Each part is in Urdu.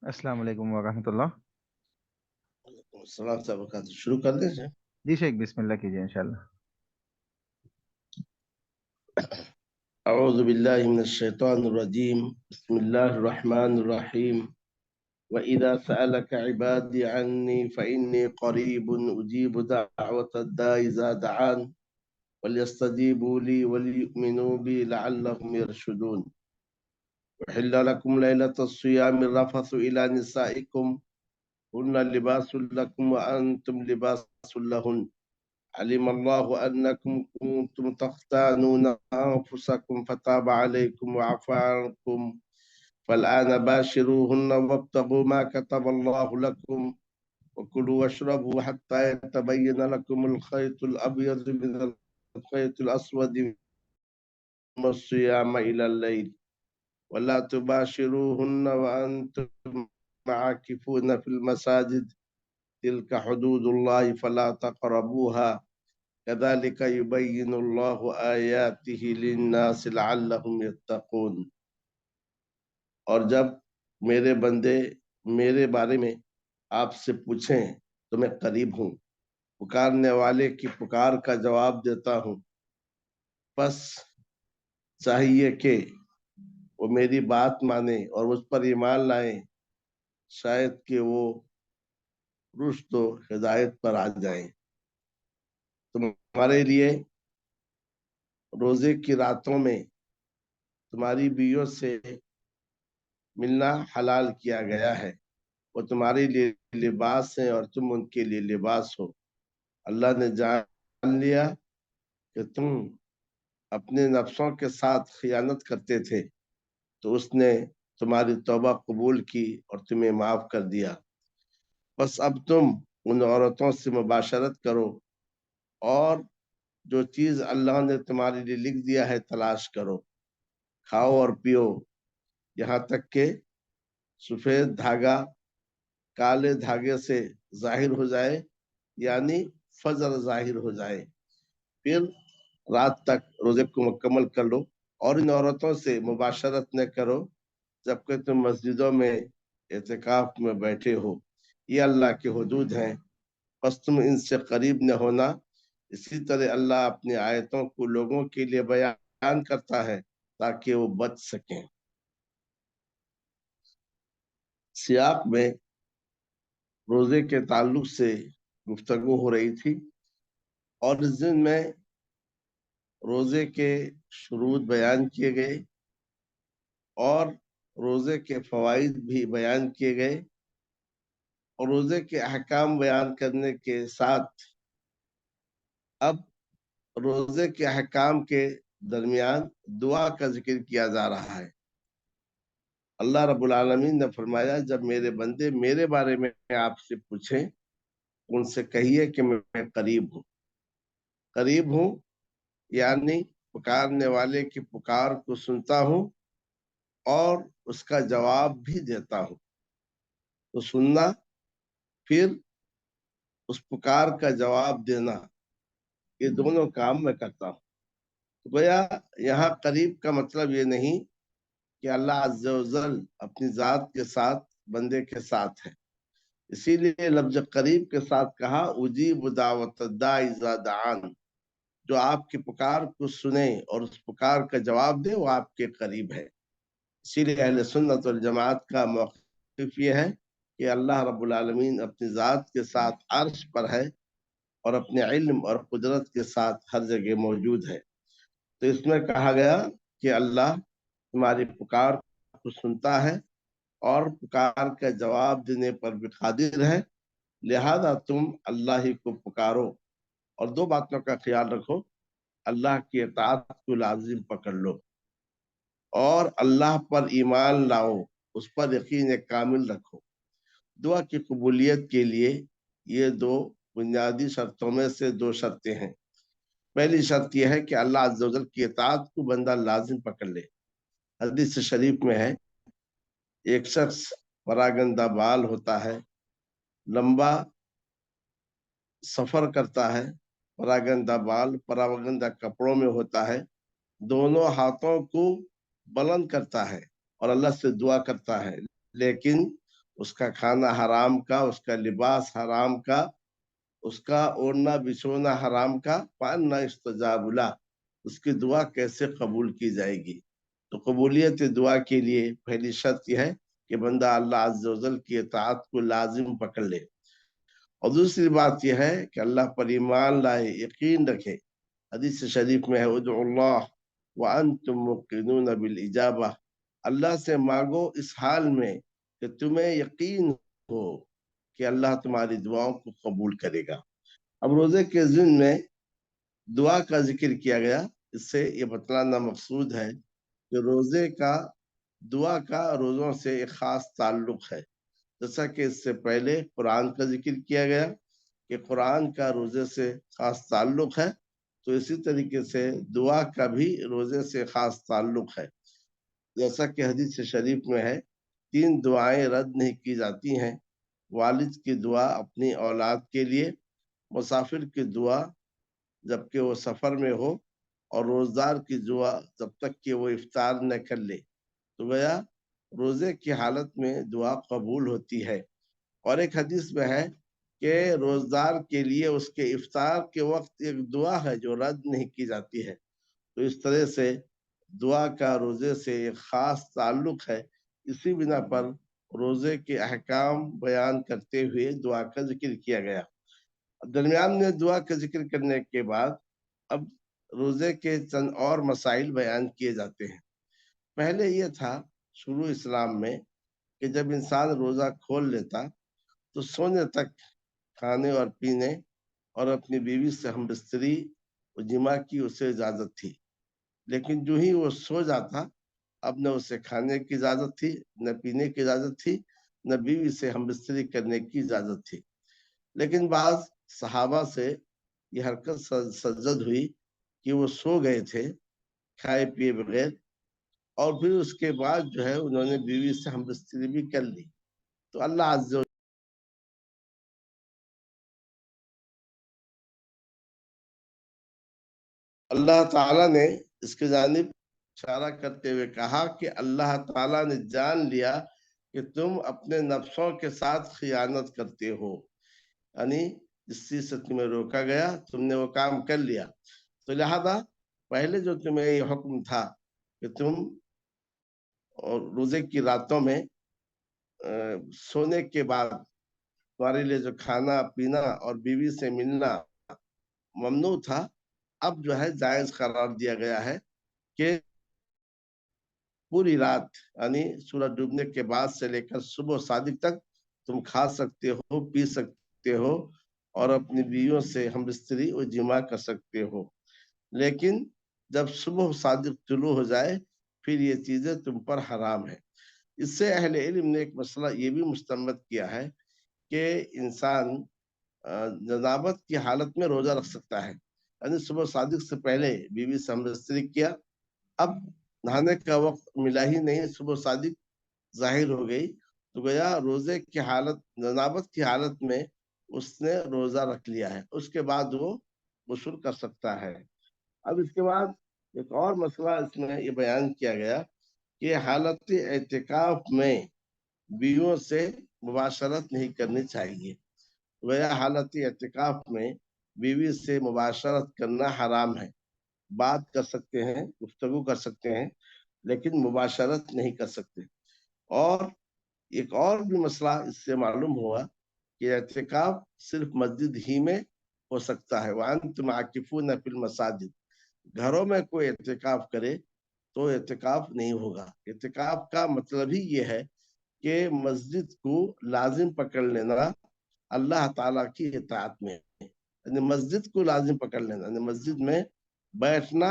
السلام علیکم ورحمۃ اللہ. السلام صاحب وبرکاتہ. شروع کر دیں سر. جی شیخ بسم اللہ کیجیے انشاءاللہ. اعوذ باللہ من الشیطان الرجیم. بسم اللہ الرحمن الرحیم. وَإِذَا سَأَلَكَ عِبَادِي عَنِّي فَإِنِّي قَرِيبٌ أُجِيبُ دَعْوَةَ الدَّاعِ إِذَا دَعَانِ وَلْيَسْتَجِيبُوا لِي وَلْيُؤْمِنُوا بِي لَعَلَّهُمْ يَرْشُدُونَ. أُحِلَّ لَكُمْ لَيْلَةَ الصِّيَامِ الرَّفَثُ إِلَى نِسَائِكُمْ هُنَّ لِبَاسٌ لَكُمْ وَأَنْتُمْ لِبَاسٌ لَهُنَّ. علم الله أنكم كنتم تختانون أنفسكم فتاب عليكم وعفى عنكم فالآن باشروهن وابتغوا ما كتب الله لكم وكلوا واشربوا حتى يتبين لكم الخيط الأبيض من الخيط الأسود من الصيام إلى الليل ولا تباشروهن وأنتم عاكفون في المساجد تلك حدود الله فلا تقربوها كذلك يبين الله آياته للناس لعلهم يتقون. اور جب میرے بندے میرے بارے میں آپ سے پوچھیں تو میں قریب ہوں، پکارنے والے کی پکار کا جواب دیتا ہوں. بس چاہیے کہ وہ میری بات مانیں اور مجھ پر ایمان لائیں، شاید کہ وہ رشد و ہدایت پر آ جائیں. تمہارے لیے روزے کی راتوں میں تمہاری بیویوں سے ملنا حلال کیا گیا ہے. وہ تمہارے لیے لباس ہیں اور تم ان کے لیے لباس ہو. اللہ نے جان لیا کہ تم اپنے نفسوں کے ساتھ خیانت کرتے تھے تو اس نے تمہاری توبہ قبول کی اور تمہیں معاف کر دیا. بس اب تم ان عورتوں سے مباشرت کرو اور جو چیز اللہ نے تمہارے لیے لکھ دیا ہے تلاش کرو. کھاؤ اور پیو یہاں تک کہ سفید دھاگا کالے دھاگے سے ظاہر ہو جائے، یعنی فجر ظاہر ہو جائے. پھر رات تک روزے کو مکمل کر لو اور ان عورتوں سے مباشرت نہ کرو جبکہ تم مسجدوں میں اعتکاف میں بیٹھے ہو. یہ اللہ کے حدود ہیں، بس تم ان سے قریب نہ ہونا. اسی طرح اللہ اپنی آیتوں کو لوگوں کے لیے بیان کرتا ہے تاکہ وہ بچ سکیں. سیاق میں روزے کے تعلق سے گفتگو ہو رہی تھی اور اس دن میں روزے کے شروط بیان کیے گئے اور روزے کے فوائد بھی بیان کیے گئے اور روزے کے احکام بیان کرنے کے ساتھ اب روزے کے احکام کے درمیان دعا کا ذکر کیا جا رہا ہے. اللہ رب العالمین نے فرمایا جب میرے بندے میرے بارے میں آپ سے پوچھیں ان سے کہیے کہ میں قریب ہوں. قریب ہوں یعنی پکارنے والے کی پکار کو سنتا ہوں اور اس کا جواب بھی دیتا ہوں. تو سننا پھر اس پکار کا جواب دینا، یہ دونوں کام میں کرتا ہوں. گویا یہاں قریب کا مطلب یہ نہیں کہ اللہ عز و جل اپنی ذات کے ساتھ بندے کے ساتھ ہے، اسی لیے لفظ قریب کے ساتھ کہا اجیب دعوت الداعی اذا دعان، جو آپ کی پکار کو سنے اور اس پکار کا جواب دے وہ آپ کے قریب ہے۔ اسی لیے اہل سنت والجماعت کا موقف یہ ہے کہ اللہ رب العالمین اپنی ذات کے ساتھ عرش پر ہے اور اپنے علم اور قدرت کے ساتھ ہر جگہ موجود ہے۔ تو اس میں کہا گیا کہ اللہ تمہاری پکار کو سنتا ہے اور پکار کا جواب دینے پر بھی قادر ہے، لہذا تم اللہ ہی کو پکارو، اور دو باتوں کا خیال رکھو، اللہ کی اطاعت کو لازم پکڑ لو اور اللہ پر ایمان لاؤ، اس پر یقین کامل رکھو۔ دعا کی قبولیت کے لیے یہ دو بنیادی شرطوں میں سے دو شرطیں ہیں۔ پہلی شرط یہ ہے کہ اللہ عز و جل کی اطاعت کو بندہ لازم پکڑ لے۔ حدیث شریف میں ہے ایک شخص پراگندہ بال ہوتا ہے، لمبا سفر کرتا ہے، پراگندہ بال پراگندہ کپڑوں میں ہوتا ہے، دونوں ہاتھوں کو بلند کرتا ہے اور اللہ سے دعا کرتا ہے، لیکن اس کا کھانا حرام کا، اس کا لباس حرام کا، اس کا اوڑھنا بچھونا حرام کا، فَأَنَّىٰ يُسْتَجَابُ لَهُ، اس کی دعا کیسے قبول کی جائے گی؟ تو قبولیت دعا کے لیے پہلی شرط یہ ہے کہ بندہ اللہ عز و جل کی اطاعت کو لازم پکڑ لے، اور دوسری بات یہ ہے کہ اللہ پر ایمان لائے، یقین رکھے۔ حدیث شریف میں ہے ادعوا اللہ وانتم موقنون بالاجابہ، اللہ سے مانگو اس حال میں کہ تمہیں یقین ہو کہ اللہ تمہاری دعاؤں کو قبول کرے گا۔ اب روزے کے ضمن میں دعا کا ذکر کیا گیا، اس سے یہ بتلانا مقصود ہے کہ روزے کا دعا کا روزوں سے ایک خاص تعلق ہے، جیسا کہ اس سے پہلے قرآن کا ذکر کیا گیا کہ قرآن کا روزے سے خاص تعلق ہے، تو اسی طریقے سے دعا کا بھی روزے سے خاص تعلق ہے۔ جیسا کہ حدیث شریف میں ہے 3 دعائیں رد نہیں کی جاتی ہیں، والد کی دعا اپنی اولاد کے لیے، مسافر کی دعا جبکہ وہ سفر میں ہو، اور روزدار کی دعا جب تک کہ وہ افطار نہ کر لے۔ تو گیا روزے کی حالت میں دعا قبول ہوتی ہے، اور ایک حدیث میں ہے کہ روزدار کے لیے اس کے افطار کے وقت ایک دعا ہے جو رد نہیں کی جاتی ہے۔ تو اس طرح سے دعا کا روزے سے ایک خاص تعلق ہے، اسی بنا پر روزے کے احکام بیان کرتے ہوئے دعا کا ذکر کیا گیا۔ درمیان میں دعا کا ذکر کرنے کے بعد اب روزے کے چند اور مسائل بیان کیے جاتے ہیں۔ پہلے یہ تھا شروع اسلام میں کہ جب انسان روزہ کھول لیتا تو سونے تک کھانے اور پینے اور اپنی بیوی سے ہم بستری و جماع کی اسے اجازت تھی، لیکن جو ہی وہ سو جاتا اب نہ اسے کھانے کی اجازت تھی، نہ پینے کی اجازت تھی، نہ بیوی سے ہم بستری کرنے کی اجازت تھی۔ لیکن بعض صحابہ سے یہ حرکت سرزد ہوئی کہ وہ سو گئے تھے کھائے پیے بغیر، اور پھر اس کے بعد جو ہے انہوں نے بیوی سے ہم بستری بھی کر لی۔ تو اللہ عز و اللہ تعالیٰ نے اس کی جانب اشارہ کرتے ہوئے کہا کہ اللہ تعالیٰ نے جان لیا کہ تم اپنے نفسوں کے ساتھ خیانت کرتے ہو، یعنی جس چیز سے تمہیں روکا گیا تم نے وہ کام کر لیا، تو لہذا پہلے جو تمہیں یہ حکم تھا کہ تم اور روزے کی راتوں میں سونے کے بعد تمہارے لیے جو کھانا پینا اور بیوی سے ملنا ممنوع تھا، اب جو ہے جائز قرار دیا گیا ہے کہ پوری رات یعنی سورج ڈوبنے کے بعد سے لے کر صبح صادق تک تم کھا سکتے ہو، پی سکتے ہو اور اپنی بیویوں سے ہم بستری و جماع کر سکتے ہو، لیکن جب صبح صادق طلوع ہو جائے پھر یہ چیزیں تم پر حرام ہے۔ اس سے اہل علم نے ایک مسئلہ یہ بھی مستنبط کیا ہے کہ انسان جنابت کی حالت میں روزہ رکھ سکتا ہے، یعنی صبح صادق سے پہلے بیوی سے ہم بستری کیا، اب نہانے کا وقت ملا ہی نہیں، صبح صادق ظاہر ہو گئی، تو گیا روزے کی حالت جنابت کی حالت میں اس نے روزہ رکھ لیا ہے، اس کے بعد وہ غسل کر سکتا ہے۔ اب اس کے بعد ایک اور مسئلہ اس میں یہ بیان کیا گیا کہ حالت اعتکاف میں بیویوں سے مباشرت نہیں کرنی چاہیے. گویا حالت اعتکاف میں بیوی سے مباشرت کرنا حرام ہے. بات کر سکتے ہیں، گفتگو کر سکتے ہیں، لیکن مباشرت نہیں کر سکتے. اور ایک اور بھی مسئلہ اس سے معلوم ہوا کہ اعتکاف صرف مسجد ہی میں ہو سکتا ہے. وَأَنْتُمْ عَاكِفُونَ فِي الْمَسَاجِدِ. گھروں میں کوئی اعتکاف کرے تو اعتکاف نہیں ہوگا. اعتکاف کا مطلب ہی یہ ہے کہ مسجد کو لازم پکڑ لینا اللہ تعالیٰ کی اطاعت میں، یعنی مسجد کو لازم پکڑ لینا، یعنی مسجد میں بیٹھنا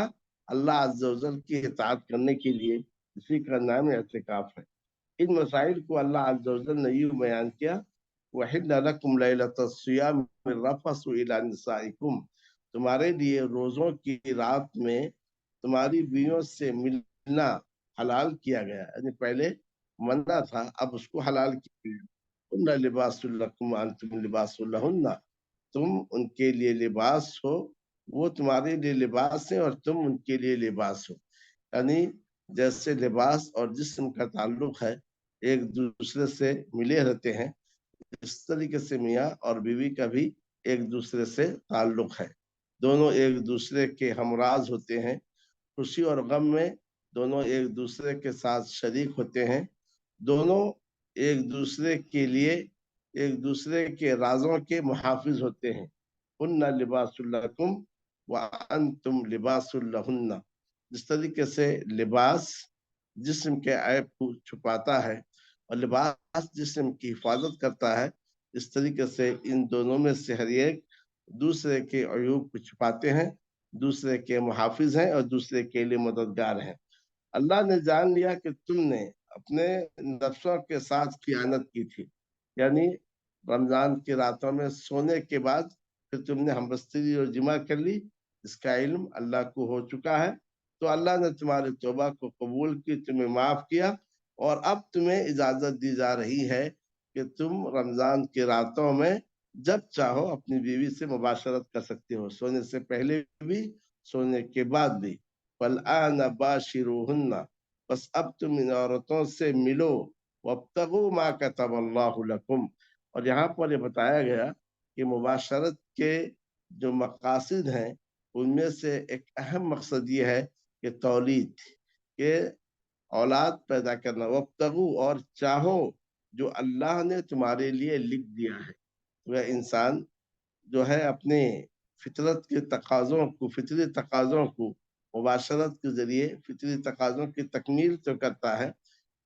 اللہ عز و جل کی اطاعت کرنے کے لیے، اسی کا نام اعتکاف ہے. ان مسائل کو اللہ عز و جل نے یوں بیان کیا: وَحِلَّ لَكُمْ لَيْلَةَ الصِّيَامِ الرَّفَثُ إِلَىٰ نِسَائِكُمْ. تمہارے لیے روزوں کی رات میں تمہاری بیویوں سے ملنا حلال کیا گیا، یعنی پہلے منع تھا، اب اس کو حلال کیا گیا. اُنَّ لِبَاسٌ لَكُمْ وَأَنْتُمْ لِبَاسٌ لَهُنَّ. تم ان کے لیے لباس ہو، وہ تمہارے لیے لباس ہیں، اور تم ان کے لیے لباس ہو. یعنی جیسے لباس اور جسم کا تعلق ہے، ایک دوسرے سے ملے رہتے ہیں، اس طریقے سے میاں اور بیوی کا بھی ایک دوسرے سے تعلق ہے. دونوں ایک دوسرے کے ہمراز ہوتے ہیں، خوشی اور غم میں دونوں ایک دوسرے کے ساتھ شریک ہوتے ہیں، دونوں ایک دوسرے کے لیے ایک دوسرے کے رازوں کے محافظ ہوتے ہیں. ہن لباس لکم وانتم لباس لہن. جس طریقے سے لباس جسم کے عیب کو چھپاتا ہے اور لباس جسم کی حفاظت کرتا ہے، اس طریقے سے ان دونوں میں سے ہر ایک دوسرے کے عیوب کو چھپاتے ہیں، دوسرے کے محافظ ہیں اور دوسرے کے لیے مددگار ہیں. اللہ نے جان لیا کہ تم نے اپنے نفسوں کے ساتھ خیانت کی تھی، یعنی رمضان کی راتوں میں سونے کے بعد پھر تم نے ہمبستری اور جمع کر لی. اس کا علم اللہ کو ہو چکا ہے، تو اللہ نے تمہاری توبہ کو قبول کی، تمہیں معاف کیا، اور اب تمہیں اجازت دی جا رہی ہے کہ تم رمضان کی راتوں میں جب چاہو اپنی بیوی سے مباشرت کر سکتے ہو، سونے سے پہلے بھی، سونے کے بعد بھی. فَالْآنَ بَاشِرُوهُنَّ. بس اب تم ان عورتوں سے ملو. وَابْتَغُوا مَا كَتَبَ اللَّهُ لَكُمْ. اور یہاں پر یہ بتایا گیا کہ مباشرت کے جو مقاصد ہیں ان میں سے ایک اہم مقصد یہ ہے کہ تولید، کہ اولاد پیدا کرنا. وَابْتَغُوا. اور چاہو جو اللہ نے تمہارے لیے لکھ دیا ہے. وہ انسان جو ہے اپنے فطرت کے تقاضوں کو، فطری تقاضوں کو مباشرت کے ذریعے فطری تقاضوں کی تکمیل تو کرتا ہے،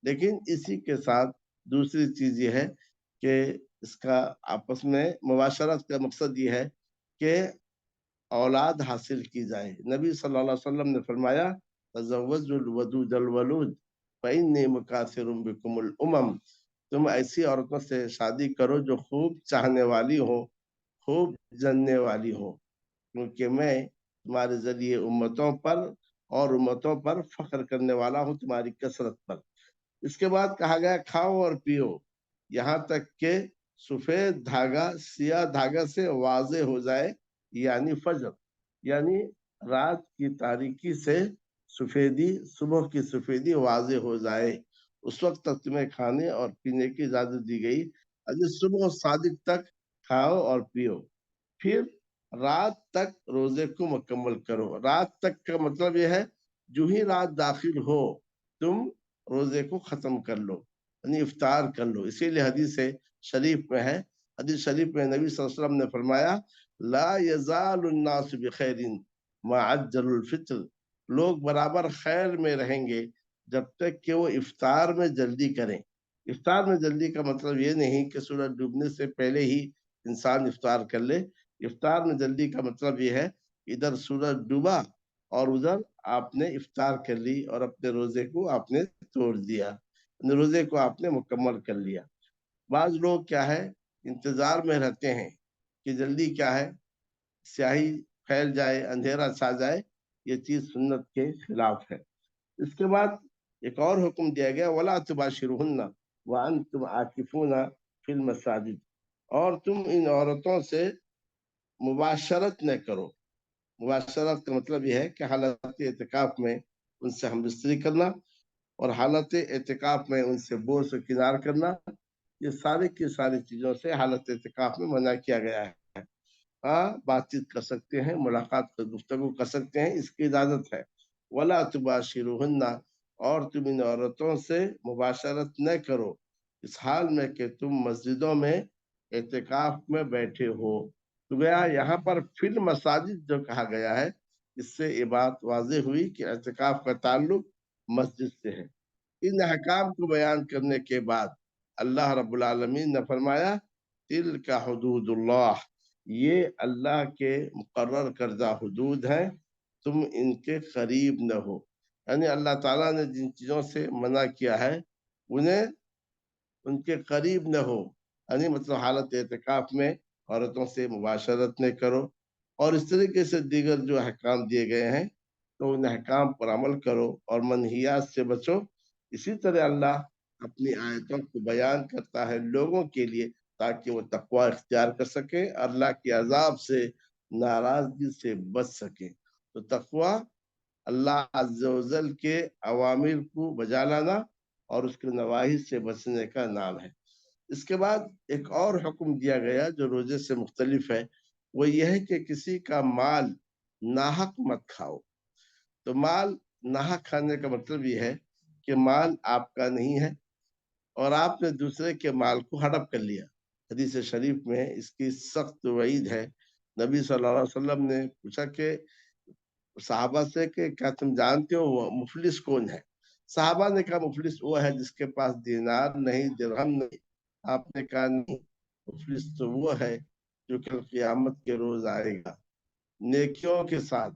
لیکن اسی کے ساتھ دوسری چیز یہ ہے کہ اس کا آپس میں مباشرت کا مقصد یہ ہے کہ اولاد حاصل کی جائے. نبی صلی اللہ علیہ وسلم نے فرمایا: تزوجوا الودود الولود فإني مکاثر بکم الامم. تم ایسی عورتوں سے شادی کرو جو خوب چاہنے والی ہو، خوب جاننے والی ہو، کیونکہ میں تمہارے ذریعے امتوں پر اور امتوں پر فخر کرنے والا ہوں، تمہاری کثرت پر. اس کے بعد کہا گیا کھاؤ اور پیو، یہاں تک کہ سفید دھاگا سیاہ دھاگا سے واضح ہو جائے، یعنی فجر، یعنی رات کی تاریکی سے سفیدی، صبح کی سفیدی واضح ہو جائے، اس وقت تک تمہیں کھانے اور پینے کی اجازت دی گئی. صبح صادق تک کھاؤ اور پیو، پھر رات تک روزے کو مکمل کرو. رات تک کا مطلب یہ ہے جو ہی رات داخل ہو تم روزے کو ختم کر لو، یعنی افطار کر لو. اسی لیے حدیث شریف میں ہے، حدیث شریف میں نبی صلی اللہ علیہ وسلم نے فرمایا: لا یزال الناس بخیر ما عجل الفطر. لوگ برابر خیر میں رہیں گے جب تک کہ وہ افطار میں جلدی کریں. افطار میں جلدی کا مطلب یہ نہیں کہ سورج ڈوبنے سے پہلے ہی انسان افطار کر لے. افطار میں جلدی کا مطلب یہ ہے ادھر سورج ڈوبا اور ادھر آپ نے افطار کر لی اور اپنے روزے کو آپ نے توڑ دیا، روزے کو آپ نے مکمل کر لیا. بعض لوگ کیا ہے انتظار میں رہتے ہیں کہ جلدی کیا ہے سیاہی پھیل جائے، اندھیرا چھا جائے. یہ چیز سنت کے خلاف ہے. اس کے بعد ایک اور حکم دیا گیا: وَلَا تُبَاشِرُوهُنَّ وَأَنْتُمْ عَاكِفُونَ فِي الْمَسَاجِدِ. اور تم ان عورتوں سے مباشرت نہ کرو. مباشرت کا مطلب یہ ہے کہ حالت اعتکاف میں ان سے ہم بستری کرنا، اور حالت اعتکاف میں ان سے بوس و کنار کرنا، یہ ساری کی ساری چیزوں سے حالت اعتکاف میں منع کیا گیا ہے۔ ہاں، بات چیت کر سکتے ہیں، ملاقات کر گفتگو کر سکتے ہیں، اس کی اجازت ہے۔ ولا تباشروہن، اور تم ان عورتوں سے مباشرت نہ کرو اس حال میں کہ تم مسجدوں میں اعتکاف میں بیٹھے ہو۔ تو گیا یہاں پر فی المساجد جو کہا گیا ہے، اس سے یہ بات واضح ہوئی کہ اعتکاف کا تعلق مسجد سے ہے۔ ان احکام کو بیان کرنے کے بعد اللہ رب العالمین نے فرمایا تلک حدود اللہ، یہ اللہ کے مقرر کردہ حدود ہیں، تم ان کے قریب نہ ہو۔ یعنی اللہ تعالیٰ نے جن چیزوں سے منع کیا ہے انہیں ان کے قریب نہ ہو، یعنی مطلب حالت اعتکاف میں عورتوں سے مباشرت نہ کرو، اور اس طریقے سے دیگر جو احکام دیے گئے ہیں تو ان احکام پر عمل کرو اور منہیات سے بچو۔ اسی طرح اللہ اپنی آیتوں کو بیان کرتا ہے لوگوں کے لیے تاکہ وہ تقوی اختیار کر سکیں، اللہ کے عذاب سے، ناراضگی سے بچ سکیں۔ تو تقوی اللہ عز و جل کے اوامر کو بجا لانا اور اس کے نواہی سے بچنے کا نام ہے۔ اس کے بعد ایک اور حکم دیا گیا جو روزے سے مختلف ہے، وہ یہ ہے کہ کسی کا مال ناحق مت کھاؤ۔ تو مال ناحق کھانے کا مطلب یہ ہے کہ مال آپ کا نہیں ہے اور آپ نے دوسرے کے مال کو ہڑپ کر لیا۔ حدیث شریف میں اس کی سخت وعید ہے۔ نبی صلی اللہ علیہ وسلم نے پوچھا کہ صحابہ سے کہ کیا تم جانتے ہو وہ مفلس کون ہے؟ صحابہ نے کہا مفلس وہ ہے جس کے پاس دینار نہیں، درہم نہیں۔ آپ نے کہا نہیں، مفلس تو وہ ہے جو کل قیامت کے روز آئے گا نیکیوں کے ساتھ،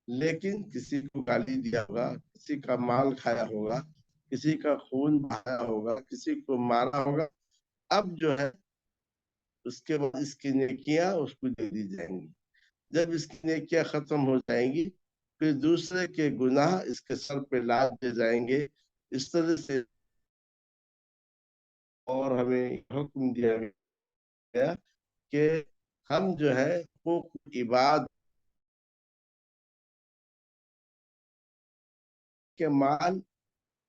لیکن کسی کو گالی دیا ہوگا، کسی کا مال کھایا ہوگا، کسی کا خون بہایا ہوگا، کسی کو مارا ہوگا، اب جو ہے اس کے بعد اس کی نیکیاں اس کو دے دی جائیں گی۔ جب اس کی نیکیاں ختم ہو جائیں گی پھر دوسرے کے گناہ اس کے سر پہ لاد دے جائیں گے۔ اس طرح سے اور ہمیں حکم دیا گیا کہ ہم جو ہے حقوق عباد کے مال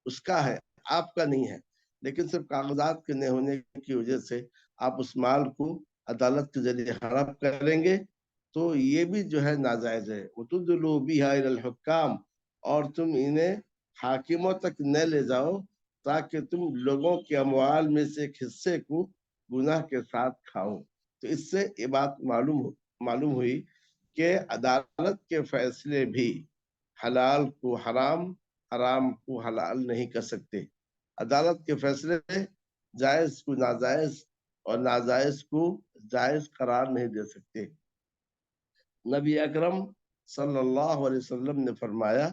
اس کا ہے، آپ کا نہیں ہے، لیکن صرف کاغذات کے نہ ہونے کی وجہ سے آپ اس مال کو عدالت کے ذریعے ہڑپ کریں گے تو یہ بھی جو ہے ناجائز ہے۔ وَتُدْلُوا بِهَا إِلَى الْحُكَّامِ، اور تم انہیں حاکموں تک نہ لے جاؤ تاکہ تم لوگوں کے اموال میں سے ایک حصے کو گناہ کے ساتھ کھاؤ۔ تو اس سے یہ بات معلوم ہوئی کہ عدالت کے فیصلے بھی حلال کو حرام، حرام کو حلال نہیں کر سکتے۔ عدالت کے فیصلے جائز کو ناجائز اور ناجائز کو جائز قرار نہیں دے سکتے۔ نبی اکرم صلی اللہ علیہ وسلم نے فرمایا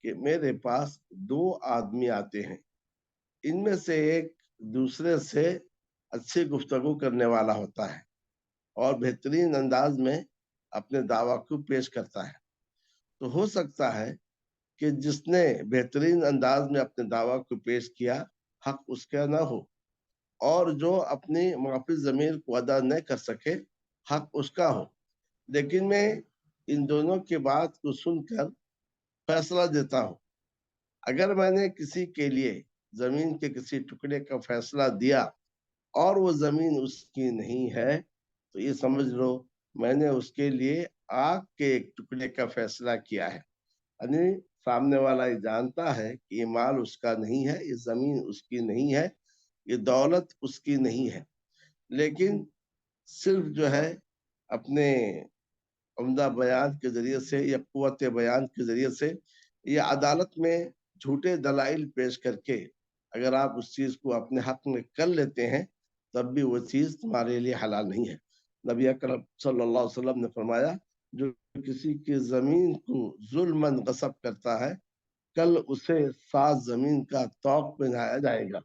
کہ میرے پاس دو آدمی آتے ہیں، ان میں سے ایک دوسرے سے اچھی گفتگو کرنے والا ہوتا ہے اور بہترین انداز میں اپنے دعویٰ کو پیش کرتا ہے۔ تو ہو سکتا ہے کہ جس نے بہترین انداز میں اپنے دعویٰ کو پیش کیا حق اس کا نہ ہو، اور جو اپنی معافی ضمیر کو ادا نہ کر سکے حق اس کا ہو، لیکن میں ان دونوں کی بات کو سن کر فیصلہ دیتا ہوں۔ اگر میں نے کسی کے لیے زمین کے کسی ٹکڑے کا فیصلہ دیا اور وہ زمین اس کی نہیں ہے تو یہ سمجھ لو میں نے اس کے لیے آگ کے ایک ٹکڑے کا فیصلہ کیا ہے۔ یعنی سامنے والا یہ جانتا ہے کہ یہ مال اس کا نہیں ہے، یہ زمین اس کی نہیں ہے، یہ دولت اس کی نہیں ہے، لیکن صرف جو ہے اپنے عمدہ بیان کے ذریعے سے یا قوت بیان کے ذریعے سے یا عدالت میں جھوٹے دلائل پیش کر کے اگر آپ اس چیز کو اپنے حق میں کر لیتے ہیں تب بھی وہ چیز تمہارے لیے حلال نہیں ہے۔ نبی اکرم صلی اللہ علیہ وسلم نے فرمایا جو کسی کی زمین کو ظلماً غصب کرتا ہے کل اسے 7 زمین کا طوق پہنایا جائے گا۔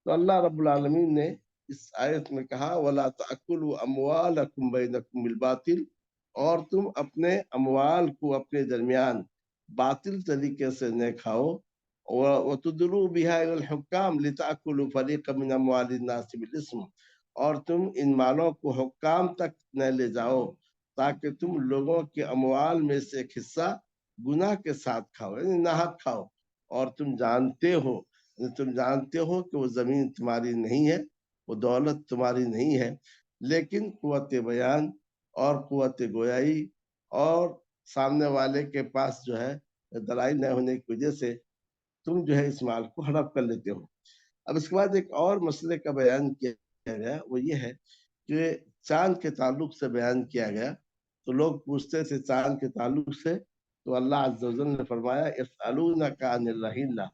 تو اللہ رب العالمین نے اس آیت میں کہا وَلَا تَأْكُلُوا أَمْوَالَكُمْ بَيْنَكُمْ بِالْبَاطِلِ، اور تم اپنے اموال کو اپنے درمیان باطل طریقے سے نہ کھاؤ، وَتُدْلُوا بِهَا إِلَى الْحُكَّامِ لِتَأْكُلُوا فَرِيقًا مِنْ أَمْوَالِ النَّاسِ بِالْإِثْمِ، اور تم ان مالوں کو حکام تک نہ لے جاؤ تاکہ تم لوگوں کے اموال میں سے ایک حصہ گناہ کے ساتھ کھاؤ، یعنی ناحق کھاؤ۔ اور تم جانتے ہو کہ وہ زمین تمہاری نہیں ہے، وہ دولت تمہاری نہیں ہے، لیکن قوت بیان اور قوت گویائی اور سامنے والے کے پاس جو ہے دلائل نہ ہونے کی وجہ سے تم جو ہے اس مال کو ہڑپ کر لیتے ہو۔ اب اس کے بعد ایک اور مسئلے کا بیان کیا گیا، وہ یہ ہے کہ چاند کے تعلق سے بیان کیا گیا، تو لوگ پوچھتے تھے چاند کے تعلق سے، تو اللہ عز و جل نے فرمایا یسألونک عن الأہلہ،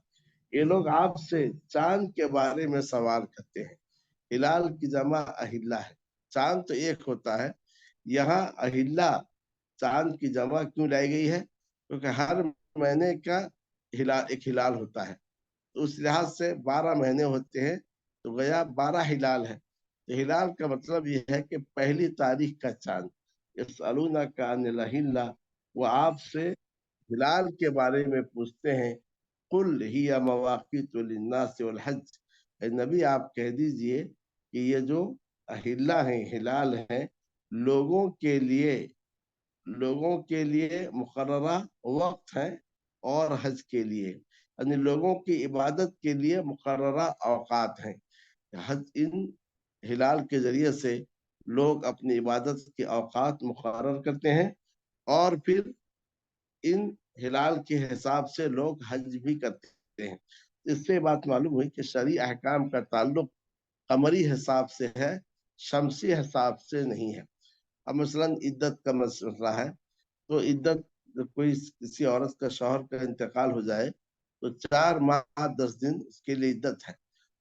یہ لوگ آپ سے چاند کے بارے میں سوال کرتے ہیں۔ ہلال کی جمع اہلہ ہے، چاند تو ایک ہوتا ہے، یہاں اہلہ چاند کی جمع کیوں لائی گئی ہے؟ کیونکہ ہر مہینے کا ایک ہلال ہوتا ہے، تو اس لحاظ سے 12 مہینے ہوتے ہیں، تو گیا 12 ہلال ہے۔ تو ہلال کا مطلب یہ ہے کہ پہلی تاریخ کا چاند، یسألونک عن الأہلہ، وہ آپ سے ہلال کے بارے میں پوچھتے ہیں، قل ہی مواقیت للناس والحج، اے نبی آپ کہہ دیجئے کہ یہ جو اہلہ ہیں، ہلال ہیں، لوگوں کے لیے مقررہ وقت ہے، اور حج کے لیے، یعنی لوگوں کی عبادت کے لیے مقررہ اوقات ہیں۔ حج ان ہلال کے ذریعے سے لوگ اپنی عبادت کے اوقات مقرر کرتے ہیں، اور پھر ان ہلال کے حساب سے لوگ حج بھی کرتے ہیں۔ اس سے بات معلوم ہوئی کہ شرعی احکام کا تعلق قمری حساب سے ہے، شمسی حساب سے نہیں ہے۔ اب مثلا عدت کا مسئلہ ہے، تو عدت جب کوئی کسی عورت کا شوہر کا انتقال ہو جائے تو 4 ماہ 10 دن اس کے لیے عدت ہے،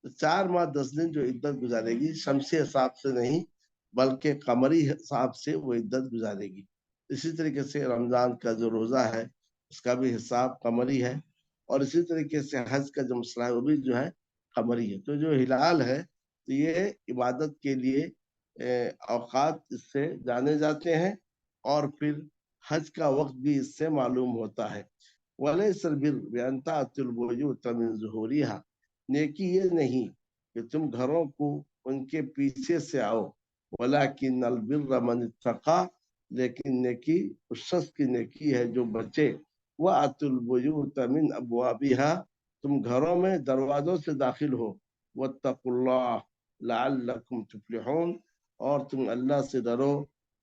تو 4 ماہ 10 دن جو عدت گزارے گی شمسی حساب سے نہیں بلکہ قمری حساب سے وہ عدت گزارے گی۔ اسی طریقے سے رمضان کا جو روزہ ہے اس کا بھی حساب قمری ہے، اور اسی طریقے سے حج کا جو مسئلہ ہے وہ بھی جو ہے قمری ہے۔ تو جو ہلال ہے تو یہ عبادت کے لیے اوقات اس سے جانے جاتے ہیں، اور پھر حج کا وقت بھی اس سے معلوم ہوتا ہے۔ وَلَيْسَ الْبِرُّ بِأَن تَأْتُوا الْبُيُوتَ مِن ظُهُورِهَا، نیکی یہ نہیں کہ تم گھروں کو ان کے پیچھے سے آؤ، وَلَكِنَّ الْبِرَّ مَنِ اتَّقَىٰ، لیکن نیکی اس شخص کی نیکی ہے جو بچے، وَأْتُوا الْبُيُوتَ مِنْ أَبْوَابِهَا، تم گھروں میں دروازوں سے داخل ہو، وَاتَّقُوا اللَّهَ لَعَلَّكُمْ تُفْلِحُونَ، اور تم اللہ سے ڈرو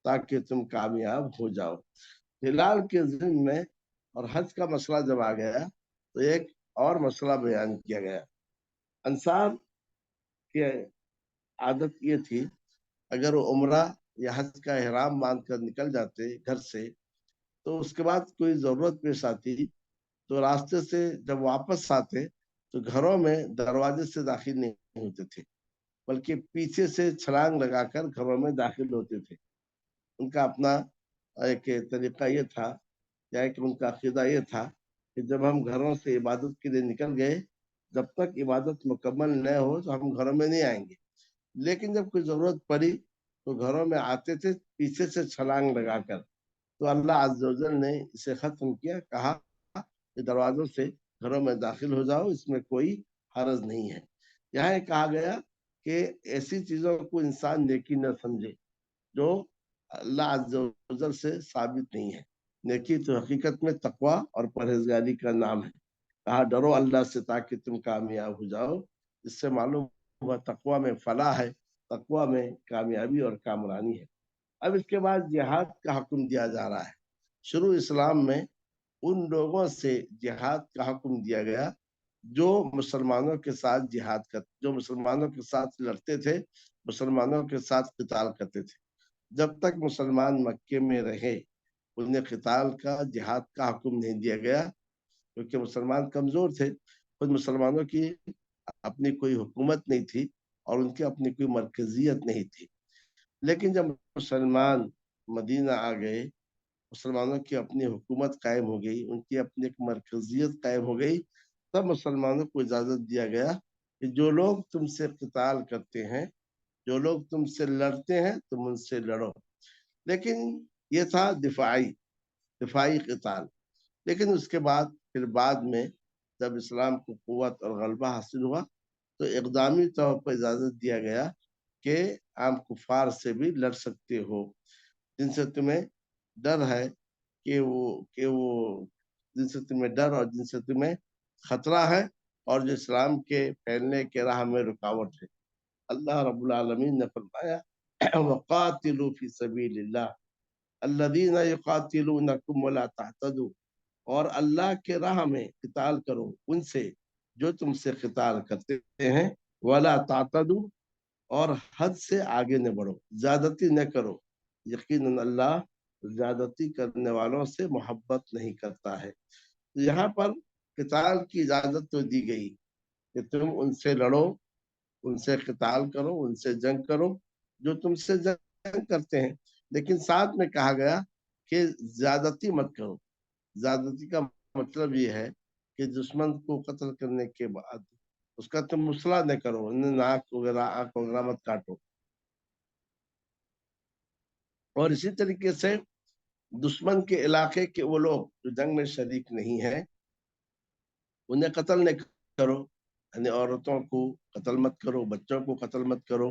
تاکہ تم کامیاب ہو جاؤ۔ ہلال کے ضمن میں اور حج کا مسئلہ جب آ گیا تو ایک اور مسئلہ بیان کیا گیا۔ انصار کی عادت یہ تھی، اگر وہ عمرہ یا حج کا احرام باندھ کر نکل جاتے گھر سے، تو اس کے بعد کوئی ضرورت پیش آتی تو راستے سے جب واپس آتے تو گھروں میں دروازے سے داخل نہیں ہوتے تھے، بلکہ پیچھے سے چھلانگ لگا کر گھروں میں داخل ہوتے تھے۔ ان کا اپنا ایک طریقہ یہ تھا، یا کہ ان کا عقیدہ یہ تھا کہ جب ہم گھروں سے عبادت کے لیے نکل گئے، جب تک عبادت مکمل نہ ہو تو ہم گھروں میں نہیں آئیں گے، لیکن جب کوئی ضرورت پڑی تو گھروں میں آتے تھے پیچھے سے چھلانگ لگا کر۔ تو اللہ عز و جل نے اسے ختم کیا، کہا کہ دروازوں سے گھروں میں داخل ہو جاؤ، اس میں کوئی حرج نہیں ہے۔ یہاں یہ کہا گیا کہ ایسی چیزوں کو انسان نیکی نہ سمجھے جو اللہ عز و جل سے ثابت نہیں ہے۔ نیکی تو حقیقت میں تقوی اور پرہیزگاری کا نام ہے۔ کہا ڈرو اللہ سے تاکہ تم کامیاب ہو جاؤ۔ اس سے معلوم ہوا تقوی میں فلاح ہے، تقوی میں کامیابی اور کامرانی ہے۔ اب اس کے بعد جہاد کا حکم دیا جا رہا ہے۔ شروع اسلام میں ان لوگوں سے جہاد کا حکم دیا گیا جو مسلمانوں کے ساتھ جہاد کرتے، جو مسلمانوں کے ساتھ لڑتے تھے، مسلمانوں کے ساتھ قتال کرتے تھے۔ جب تک مسلمان مکے میں رہے انہیں قتال کا، جہاد کا حکم نہیں دیا گیا، کیونکہ مسلمان کمزور تھے، خود مسلمانوں کی اپنی کوئی حکومت نہیں تھی اور ان کی اپنی کوئی مرکزیت نہیں تھی۔ لیکن جب مسلمان مدینہ آ گئے، مسلمانوں کی اپنی حکومت قائم ہو گئی، ان کی اپنی ایک مرکزیت قائم ہو گئی، تب مسلمانوں کو اجازت دیا گیا کہ جو لوگ تم سے قتال کرتے ہیں، جو لوگ تم سے لڑتے ہیں تم ان سے لڑو۔ لیکن یہ تھا دفاعی قتال۔ لیکن اس کے بعد پھر بعد میں جب اسلام کو قوت اور غلبہ حاصل ہوا تو اقدامی طور پر اجازت دیا گیا کہ عام کفار سے بھی لڑ سکتے ہو، جن سے تمہیں ڈر ہے کہ وہ جن سے تمہیں ڈر اور جن سے تمہیں خطرہ ہے اور جو اسلام کے پھیلنے کے راہ میں رکاوٹ ہے۔ اللہ رب العالمین نے فرمایا وَقَاتِلُوا فِي سَبِيلِ اللَّهِ الَّذِينَ يُقَاتِلُونَكُمْ وَلَا تَعْتَدُوا، اور اللہ کے راہ میں قتال کرو ان سے جو تم سے قتال کرتے ہیں، وَلَا تَعْتَدُوا، اور حد سے آگے نہ بڑھو، زیادتی نہ کرو، یقیناً اللہ زیادتی کرنے والوں سے محبت نہیں کرتا ہے۔ یہاں پر قتال کی اجازت تو دی گئی کہ تم ان سے لڑو، ان سے قتال کرو، ان سے جنگ کرو جو تم سے جنگ کرتے ہیں، لیکن ساتھ میں کہا گیا کہ زیادتی مت کرو۔ زیادتی کا مطلب یہ ہے کہ دشمن کو قتل کرنے کے بعد اس کا تم مسئلہ نہ کرو، ناک وغیرہ آنکھ وغیرہ مت کاٹو، اور اسی طریقے سے دشمن کے علاقے کے وہ لوگ جو جنگ میں شریک نہیں ہیں انہیں قتل نہ کرو، یعنی عورتوں کو قتل مت کرو، بچوں کو قتل مت کرو،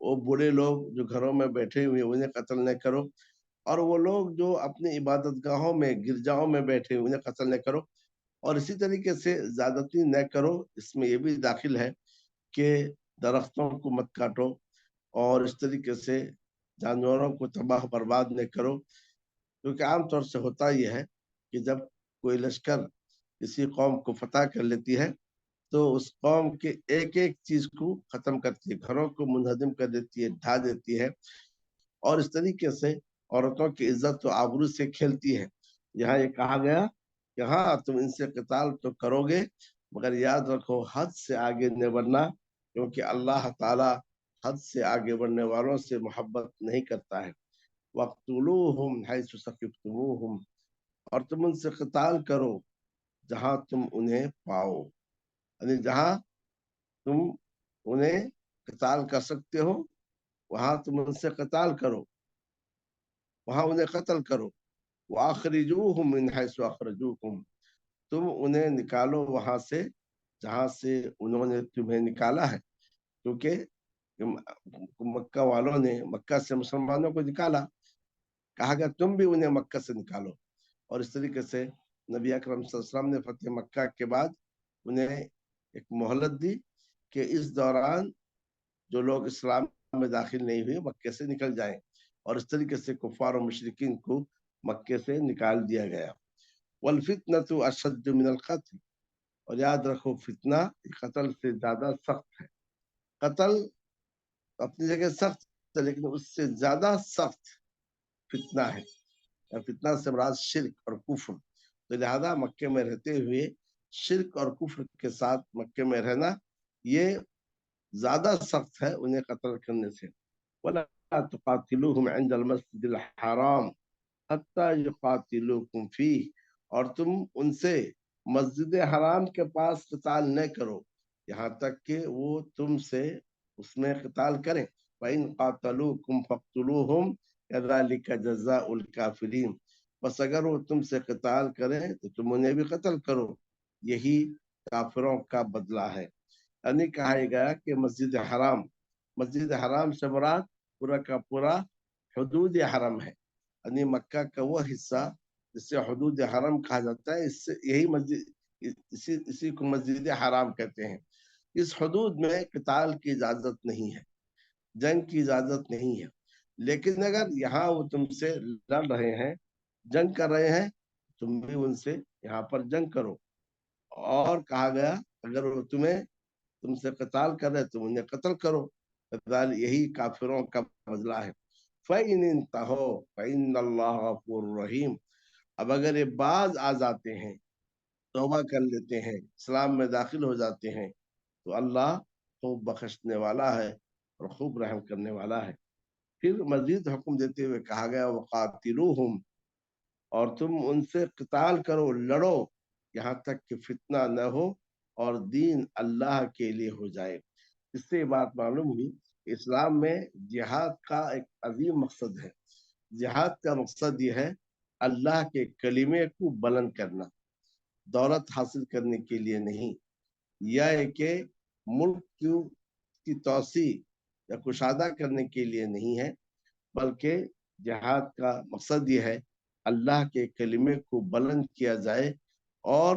وہ بوڑھے لوگ جو گھروں میں بیٹھے ہوئے انہیں قتل نہ کرو، اور وہ لوگ جو اپنی عبادت گاہوں میں گرجاؤں میں بیٹھے ہوئے انہیں قتل نہ کرو، اور اسی طریقے سے زیادتی نہ کرو۔ اس میں یہ بھی داخل ہے کہ درختوں کو مت کاٹو اور اس طریقے سے جانوروں کو تباہ برباد نہ کرو، کیونکہ عام طور سے ہوتا یہ ہے کہ جب کوئی لشکر کسی قوم کو فتح کر لیتی ہے تو اس قوم کے ایک ایک چیز کو ختم کرتی ہے، گھروں کو منہدم کر دیتی ہے، ڈھا دیتی ہے، اور اس طریقے سے عورتوں کی عزت و آبرو سے کھیلتی ہے۔ یہاں یہ کہا گیا کہ ہاں تم ان سے قتال تو کرو گے مگر یاد رکھو حد سے آگے نہ بڑھنا، کیونکہ اللہ تعالی حد سے آگے بڑھنے والوں سے محبت نہیں کرتا ہے۔ وَاقْتُلُوهُمْ حَيْثُ ثَقِفْتُمُوهُمْ، اور تم ان سے قتال کرو جہاں تم انہیں پاؤ، یعنی جہاں تم انہیں قتال کر سکتے ہو وہاں تم ان سے قتال کرو، وہاں انہیں قتل کرو۔ وَأَخْرِجُوهُمْ مِنْ حَيْثُ أَخْرَجُوكُمْ، تم انہیں نکالو وہاں سے جہاں سے انہوں نے تمہیں نکالا ہے، کیونکہ مکہ والوں نے مکہ سے مسلمانوں کو نکالا، کہا گیا تم بھی انہیں مکہ سے نکالو، اور اس طریقے سے نبی اکرم صلی اللہ علیہ وسلم نے فتح مکہ کے بعد انہیں ایک مہلت دی کہ اس دوران جو لوگ اسلام میں داخل نہیں ہوئے مکے سے نکل جائیں، اور اس طریقے سے کفار و مشرکین کو مکے سے نکال دیا گیا۔ والفتنة اشد من القتل، اور یاد رکھو فتنہ قتل سے زیادہ سخت ہے۔ قتل اپنی جگہ سخت ہے لیکن اس سے زیادہ سخت فتنہ ہے، اور فتنہ سے مراد شرک اور کفر، تو لہذا مکے میں رہتے ہوئے شرک اور کفر کے ساتھ مکے میں رہنا یہ زیادہ سخت ہے انہیں قتل کرنے سے۔ وَلَا تُقَاتِلُوهُمْ عِنْدَ الْمَسْجِدِ الْحَرَامِ حَتَّى يُقَاتِلُوكُمْ فِيهِ، اور تم ان سے مسجد حرام کے پاس قتال نہ کرو یہاں تک کہ وہ تم سے اس میں قتال کریں۔ وَإِنْ قَاتَلُوكُمْ فَاقْتُلُوهُمْ كَذَلِكَ جَزَاءُ الْكَافِرِينَ، بس اگر وہ تم سے قتال کریں تو تم انہیں بھی قتل کرو، یہی کافروں کا بدلہ ہے۔ یعنی کہا گیا کہ مسجد حرام سے مراد پورا کا پورا حدود حرم ہے، یعنی مکہ کا وہ حصہ جسے حدود حرم کہا جاتا ہے، اس سے یہی اسی کو مسجد حرام کہتے ہیں۔ اس حدود میں قتال کی اجازت نہیں ہے، جنگ کی اجازت نہیں ہے، لیکن اگر یہاں وہ تم سے لڑ رہے ہیں، جنگ کر رہے ہیں، تم بھی ان سے یہاں پر جنگ کرو، اور کہا گیا اگر وہ تم سے قتال کر رہے تم انہیں قتل کرو، یہی کافروں کا بدلہ ہے۔ فَإِنِ انْتَهُوا فَإِنَّ اللَّهَ غَفُورٌ رَحِيمٌ، اب اگر یہ باز آ جاتے ہیں، توبہ کر لیتے ہیں، اسلام میں داخل ہو جاتے ہیں، تو اللہ خوب بخشنے والا ہے اور خوب رحم کرنے والا ہے۔ پھر مزید حکم دیتے ہوئے کہا گیا وَقَاتِلُوهُمْ، اور تم ان سے قتال کرو، لڑو یہاں تک کہ فتنہ نہ ہو اور دین اللہ کے لیے ہو جائے۔ اس سے بات معلوم ہوئی اسلام میں جہاد کا ایک عظیم مقصد ہے۔ جہاد کا مقصد یہ ہے اللہ کے کلمے کو بلند کرنا، دولت حاصل کرنے کے لیے نہیں، یا کہ ملک کی توسیع یا کشادہ کرنے کے لیے نہیں ہے، بلکہ جہاد کا مقصد یہ ہے اللہ کے کلمے کو بلند کیا جائے اور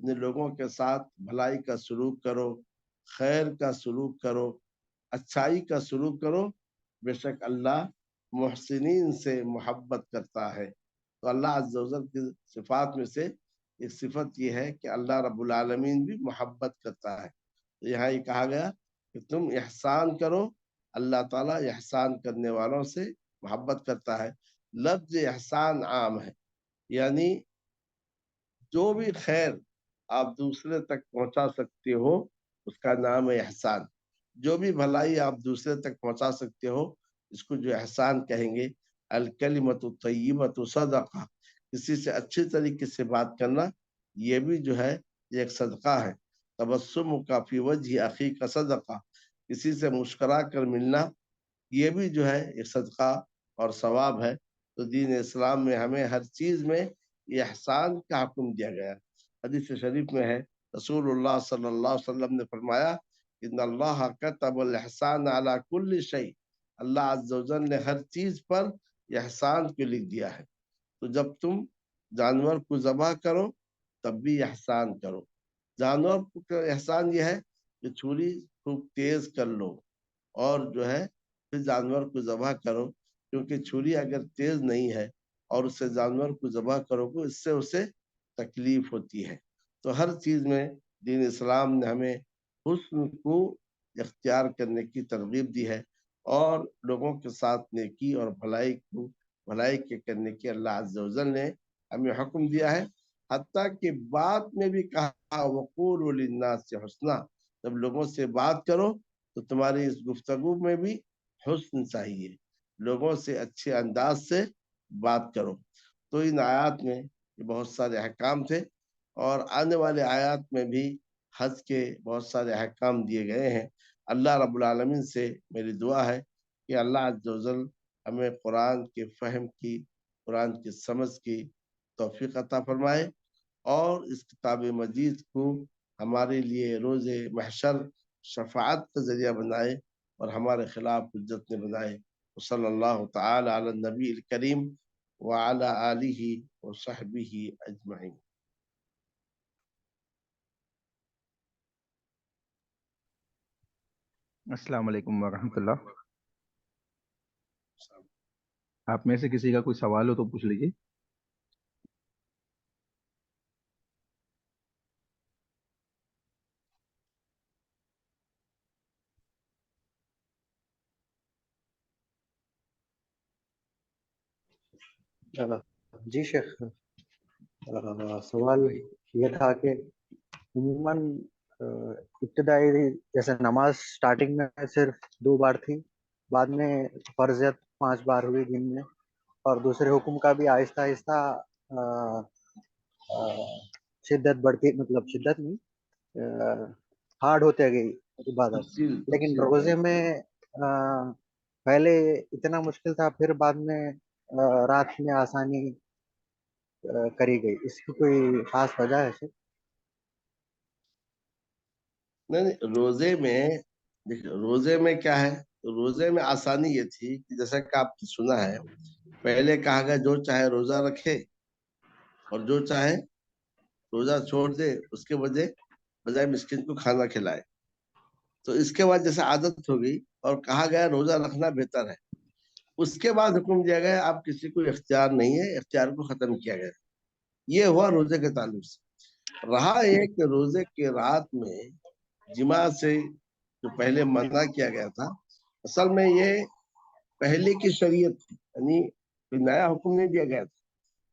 ان لوگوں کے ساتھ بھلائی کا سلوک کرو، خیر کا سلوک کرو، اچھائی کا سلوک کرو، بے شک اللہ محسنین سے محبت کرتا ہے۔ تو اللہ عز و جل کی صفات میں سے ایک صفت یہ ہے کہ اللہ رب العالمین بھی محبت کرتا ہے۔ تو یہاں یہ کہا گیا کہ تم احسان کرو، اللہ تعالیٰ احسان کرنے والوں سے محبت کرتا ہے۔ لفظ احسان عام ہے، یعنی جو بھی خیر آپ دوسرے تک پہنچا سکتے ہو اس کا نام ہے احسان۔ جو بھی بھلائی آپ دوسرے تک پہنچا سکتے ہو اس کو جو احسان کہیں گے۔ الکلمۃ الطیبۃ صدقہ، کسی سے اچھی طریقے سے بات کرنا یہ بھی جو ہے یہ ایک صدقہ ہے۔ تبسم کا فی وجہ اخی کا صدقہ، کسی سے مسکرا کر ملنا یہ بھی جو ہے ایک صدقہ اور ثواب ہے۔ تو دین اسلام میں ہمیں ہر چیز میں یہ احسان کا حکم دیا گیا۔ حدیث شریف میں ہے رسول اللہ صلی اللہ علیہ وسلم نے فرمایا ان اللہ کتب الاحسان علی کل شیء، اللہ عز و جل نے ہر چیز پر احسان کو لکھ دیا ہے۔ تو جب تم جانور کو ذبح کرو تب بھی احسان کرو۔ جانور کا احسان یہ ہے کہ چھری خوب تیز کر لو اور جو ہے پھر جانور کو ذبح کرو، کیونکہ چھری اگر تیز نہیں ہے اور اس سے جانور کو ذبح کرو گے اس سے اسے تکلیف ہوتی ہے۔ تو ہر چیز میں دین اسلام نے ہمیں حسن کو اختیار کرنے کی ترغیب دی ہے، اور لوگوں کے ساتھ نیکی اور بھلائی کے کرنے کی اللہ عز و جل نے ہمیں حکم دیا ہے۔ حتیٰ کہ بات میں بھی کہا وقولوا للناس حسنا، جب لوگوں سے بات کرو تو تمہاری اس گفتگو میں بھی حسن چاہیے، لوگوں سے اچھے انداز سے بات کرو۔ تو ان آیات میں بہت سارے احکام تھے، اور آنے والے آیات میں بھی حج کے بہت سارے احکام دیے گئے ہیں۔ اللہ رب العالمین سے میری دعا ہے کہ اللہ عز و جل ہمیں قرآن کے فہم کی، قرآن کی سمجھ کی توفیق عطا فرمائے، اور اس کتاب مجید کو ہمارے لیے روز محشر شفاعت کا ذریعہ بنائے اور ہمارے خلاف حجت نے بنائے۔ صلی اللہ تعالی علی النبی الکریم وعلی آلہ وصحبہ اجمعین۔ السلام علیکم ورحمۃ اللہ۔ آپ میں سے کسی کا کوئی سوال ہو تو پوچھ لیجیے۔ جی شیخ، سوال یہ تھا کہ عموماً ابتدائی جیسے نماز سٹارٹنگ میں صرف 2 بار تھی، بعد میں فرضیت 5 بار ہوئی دن میں، اور دوسرے حکم کا بھی آہستہ آہستہ شدت بڑھتی، مطلب شدت نہیں، ہارڈ ہوتے گئی عبادت۔ لیکن روزے میں پہلے اتنا مشکل تھا، پھر بعد میں رات میں آسانی کری گئی، اس کی کوئی خاص وجہ ہے سر؟ نہیں، روزے میں کیا ہے، روزے میں آسانی یہ تھی کہ جیسا کہ آپ نے سنا ہے پہلے کہا گیا جو چاہے روزہ رکھے اور جو چاہے روزہ چھوڑ دے، اس کے بجائے مسکین کو کھانا کھلائے۔ تو اس کے بعد جیسے عادت ہو گئی اور کہا گیا روزہ رکھنا بہتر ہے، اس کے بعد حکم دیا گیا اب کسی کو اختیار نہیں ہے، اختیار کو ختم کیا گیا۔ یہ ہوا روزے کے تعلق سے۔ رہا یہ کہ روزے کے رات میں جماع سے جو پہلے منع کیا گیا تھا، اصل میں یہ پہلے کی شریعت تھی، یعنی کوئی نیا حکم نہیں دیا گیا تھا۔